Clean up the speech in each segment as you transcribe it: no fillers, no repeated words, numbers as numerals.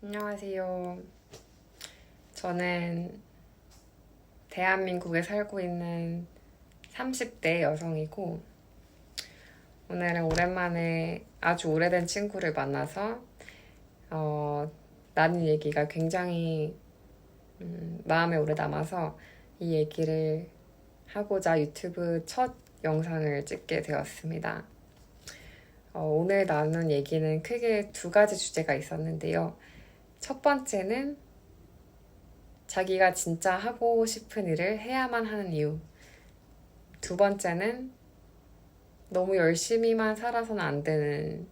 안녕하세요. 저는 대한민국에 살고 있는 30대 여성이고, 오늘은 오랜만에 아주 오래된 친구를 만나서, 나눈 얘기가 굉장히 마음에 오래 남아서 이 얘기를 하고자 유튜브 첫 영상을 찍게 되었습니다. 오늘 나눈 얘기는 크게 두 가지 주제가 있었는데요. 첫 번째는 자기가 진짜 하고 싶은 일을 해야만 하는 이유. 두 번째는 너무 열심히만 살아서는 안 되는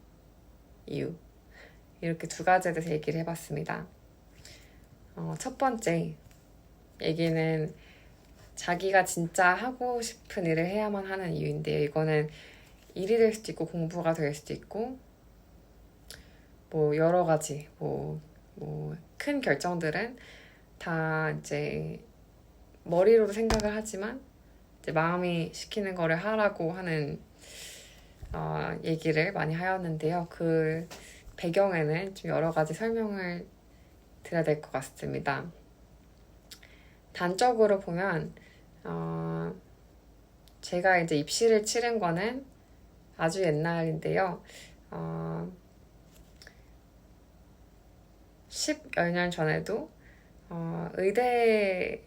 이유. 이렇게 두 가지에 대해서 얘기를 해봤습니다. 첫 번째 얘기는 자기가 진짜 하고 싶은 일을 해야만 하는 이유인데요. 이거는 일이 될 수도 있고 공부가 될 수도 있고 뭐 여러 가지 큰 결정들은 다 이제 머리로도 생각을 하지만 이제 마음이 시키는 거를 하라고 하는 얘기를 많이 하였는데요. 그 배경에는 좀 여러 가지 설명을 드려야 될 것 같습니다. 단적으로 보면 제가 이제 입시를 치른 거는 아주 옛날인데요. 10여 년 전에도 의대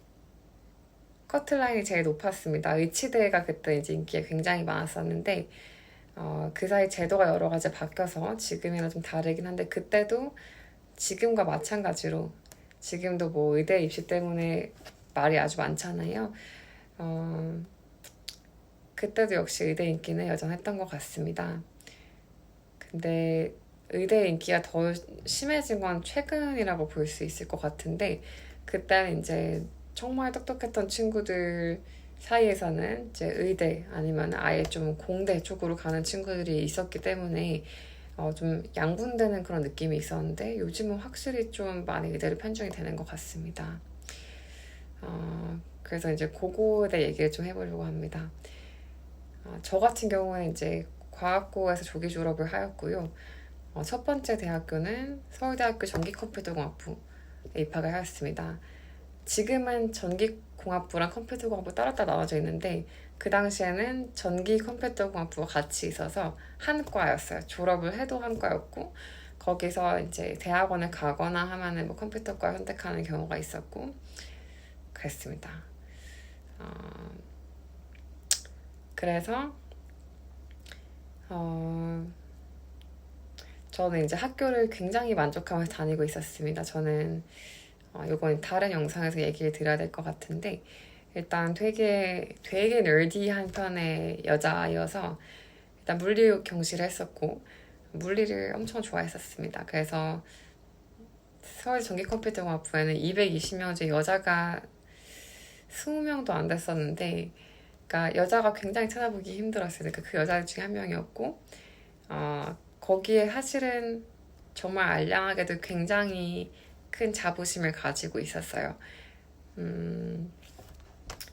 커트라인이 제일 높았습니다. 의치대가 그때 이제 인기가 굉장히 많았었는데 그 사이 제도가 여러 가지 바뀌어서 지금이랑 좀 다르긴 한데 그때도 지금과 마찬가지로 지금도 뭐 의대 입시 때문에 말이 아주 많잖아요. 그때도 역시 의대 인기는 여전했던 것 같습니다. 근데 의대 인기가 더 심해진 건 최근이라고 볼 수 있을 것 같은데 그때는 이제 정말 똑똑했던 친구들 사이에서는 이제 의대 아니면 아예 좀 공대 쪽으로 가는 친구들이 있었기 때문에 좀 양분되는 그런 느낌이 있었는데 요즘은 확실히 좀 많이 의대로 편중이 되는 것 같습니다. 그래서 이제 그거에 대해 얘기를 좀 해보려고 합니다. 저 같은 경우는 이제 과학고에서 조기 졸업을 하였고요. 첫 번째 대학교는 서울대학교 전기컴퓨터공학부에 입학을 하였습니다. 지금은 전기공학부랑 컴퓨터공학부 따로따로 나눠져 있는데 그 당시에는 전기컴퓨터공학부가 같이 있어서 한 과였어요. 졸업을 해도 한 과였고 거기서 이제 대학원을 가거나 하면은 뭐 컴퓨터과 선택하는 경우가 있었고 그랬습니다. 그래서 저는 이제 학교를 굉장히 만족하면서 다니고 있었습니다. 저는 이건 다른 영상에서 얘기를 드려야 될 것 같은데 일단 되게 nerdy한 편의 여자아이여서 일단 물리 경시를 했었고 물리를 엄청 좋아했었습니다. 그래서 서울 전기컴퓨터공학부에는 220명 중에 여자가 20명도 안 됐었는데 그러니까 여자가 굉장히 찾아보기 힘들었어요. 그러니까 그 여자 중에 한 명이었고 거기에 사실은 정말 알량하게도 굉장히 큰 자부심을 가지고 있었어요.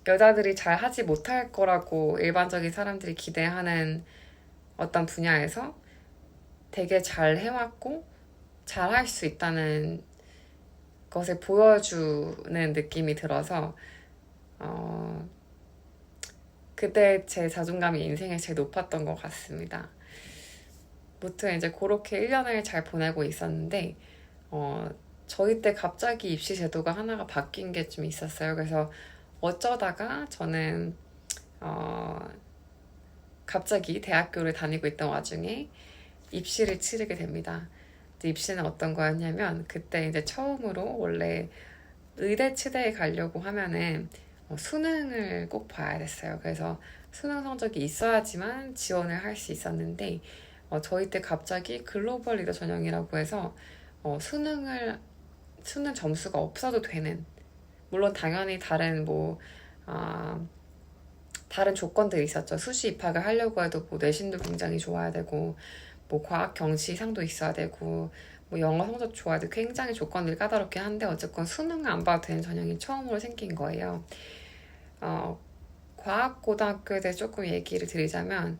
여자들이 잘 하지 못할 거라고 일반적인 사람들이 기대하는 어떤 분야에서 되게 잘 해왔고 잘 할 수 있다는 것을 보여주는 느낌이 들어서 그때 제 자존감이 인생에 제일 높았던 것 같습니다. 무튼 이제 그렇게 1년을 잘 보내고 있었는데 저희 때 갑자기 입시 제도가 하나가 바뀐 게 좀 있었어요. 그래서 어쩌다가 저는 갑자기 대학교를 다니고 있던 와중에 입시를 치르게 됩니다. 입시는 어떤 거였냐면 그때 이제 처음으로 원래 의대 치대에 가려고 하면은 수능을 꼭 봐야 됐어요. 그래서 수능 성적이 있어야지만 지원을 할 수 있었는데 저희 때 갑자기 글로벌 리더 전형이라고 해서 수능 점수가 없어도 되는 물론 당연히 다른 조건들이 있었죠. 수시 입학을 하려고 해도 뭐 내신도 굉장히 좋아야 되고 뭐 과학 경시상도 있어야 되고 뭐 영어 성적 좋아야 되고 굉장히 조건들이 까다롭긴 한데 어쨌건 수능을 안 봐도 되는 전형이 처음으로 생긴 거예요. 과학고등학교에 대해 조금 얘기를 드리자면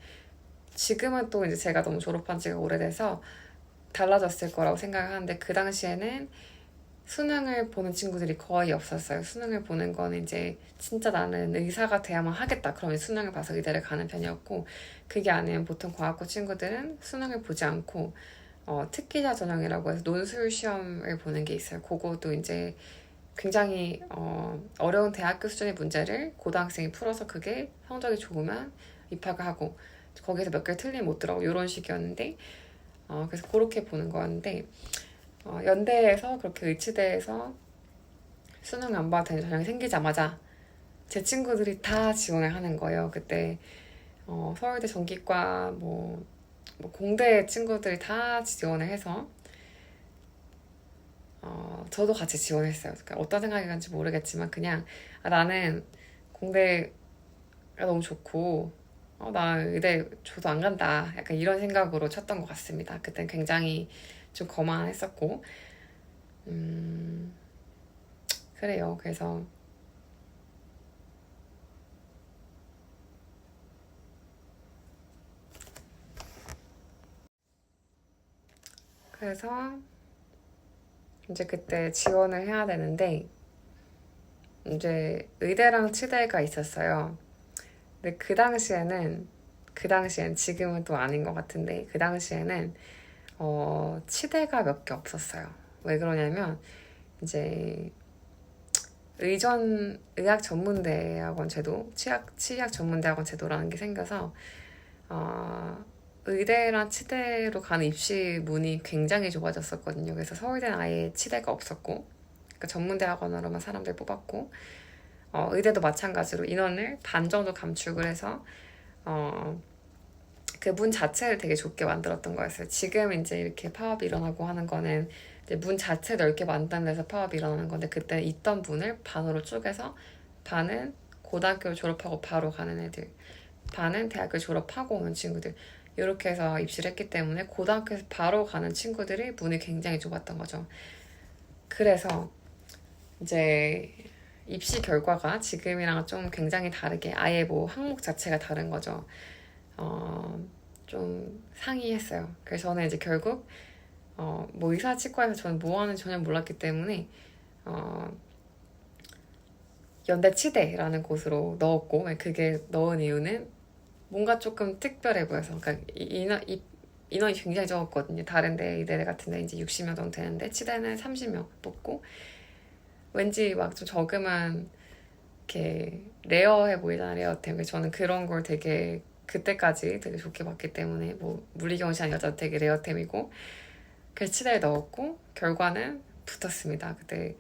지금은 또 이제 제가 너무 졸업한 지가 오래돼서 달라졌을 거라고 생각을 하는데 그 당시에는 수능을 보는 친구들이 거의 없었어요. 수능을 보는 거는 이제 진짜 나는 의사가 돼야만 하겠다. 그러면 수능을 봐서 의대를 가는 편이었고 그게 아니면 보통 과학고 친구들은 수능을 보지 않고 특기자 전형이라고 해서 논술 시험을 보는 게 있어요. 그거도 이제 굉장히 어려운 대학교 수준의 문제를 고등학생이 풀어서 그게 성적이 좋으면 입학을 하고 거기서 몇 개 틀리면 못 들어가고 이런 식이었는데 그래서 그렇게 보는 거였는데 연대에서 그렇게 의치대에서 수능 안 봐도 되는 전형이 생기자마자 제 친구들이 다 지원을 하는 거예요. 그때 서울대 전기과 뭐 공대 친구들이 다 지원을 해서 저도 같이 지원했어요. 그러니까 어떤 생각이 간지 모르겠지만 그냥 나는 공대가 너무 좋고 나 의대 줘도 안 간다. 약간 이런 생각으로 쳤던 것 같습니다. 그땐 굉장히 좀 거만했었고 그래요. 그래서 이제 그때 지원을 해야 되는데 이제 의대랑 치대가 있었어요. 근데 그 당시엔 지금은 또 아닌 것 같은데 그 당시에는 치대가 몇 개 없었어요. 왜 그러냐면 이제 의학 전문대학원 제도, 치약 전문대학원 제도라는 게 생겨서 의대랑 치대로 가는 입시문이 굉장히 좁아졌었거든요. 그래서 서울대는 아예 치대가 없었고, 그러니까 전문대학원으로만 사람들 뽑았고, 의대도 마찬가지로 인원을 반 정도 감축을 해서 그 문 자체를 되게 좁게 만들었던 거였어요. 지금 이제 이렇게 파업이 일어나고 하는 거는 이제 문 자체 넓게 만든 데서 파업이 일어나는 건데 그때 있던 문을 반으로 쪼개서 반은 고등학교 졸업하고 바로 가는 애들, 반은 대학교 졸업하고 오는 친구들 이렇게 해서 입시를 했기 때문에 고등학교에서 바로 가는 친구들이 문이 굉장히 좁았던 거죠. 그래서 이제 입시 결과가 지금이랑 좀 굉장히 다르게 아예 뭐 항목 자체가 다른 거죠. 좀 상이했어요. 그래서 저는 이제 결국 뭐 의사 치과에서 저는 뭐 하는지 전혀 몰랐기 때문에 연대 치대라는 곳으로 넣었고 그게 넣은 이유는 뭔가 조금 특별해 보여서 그러니까 인원이 굉장히 적었거든요. 다른 데 의대 같은 데 이제 60명 정도 되는데 치대는 30명 뽑고 왠지 막 좀 적으면 이렇게 레어해 보이잖아요. 레어템. 그래서 저는 그런 걸 되게 그때까지 되게 좋게 봤기 때문에 뭐 물리경시한 여자 되게 레어템이고 그래서 치대에 넣었고 결과는 붙었습니다. 그때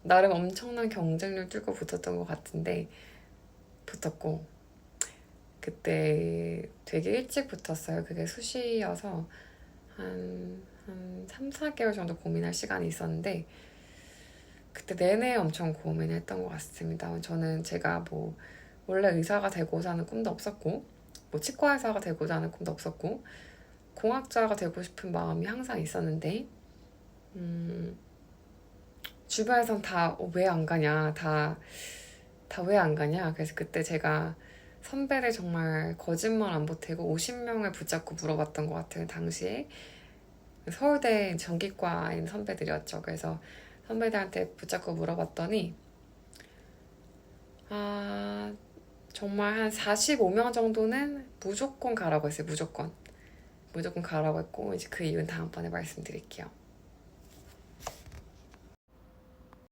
나름 엄청난 경쟁률 뚫고 붙었던 것 같은데 붙었고 그때 되게 일찍 붙었어요. 그게 수시여서 한 3, 4개월 정도 고민할 시간이 있었는데 그때 내내 엄청 고민했던 것 같습니다. 저는 제가 뭐 원래 의사가 되고자 하는 꿈도 없었고 뭐 치과 의사가 되고자 하는 꿈도 없었고 공학자가 되고 싶은 마음이 항상 있었는데 주변에선 다 왜 안 가냐 다 왜 안 가냐 그래서 그때 제가 선배를 정말 거짓말 안 보태고 50명을 붙잡고 물어봤던 것 같아요. 당시에 서울대 전기과에 있는 선배들이었죠. 그래서 선배들한테 붙잡고 물어봤더니 정말 한 45명 정도는 무조건 가라고 했어요. 무조건 가라고 했고 이제 그 이유는 다음번에 말씀드릴게요.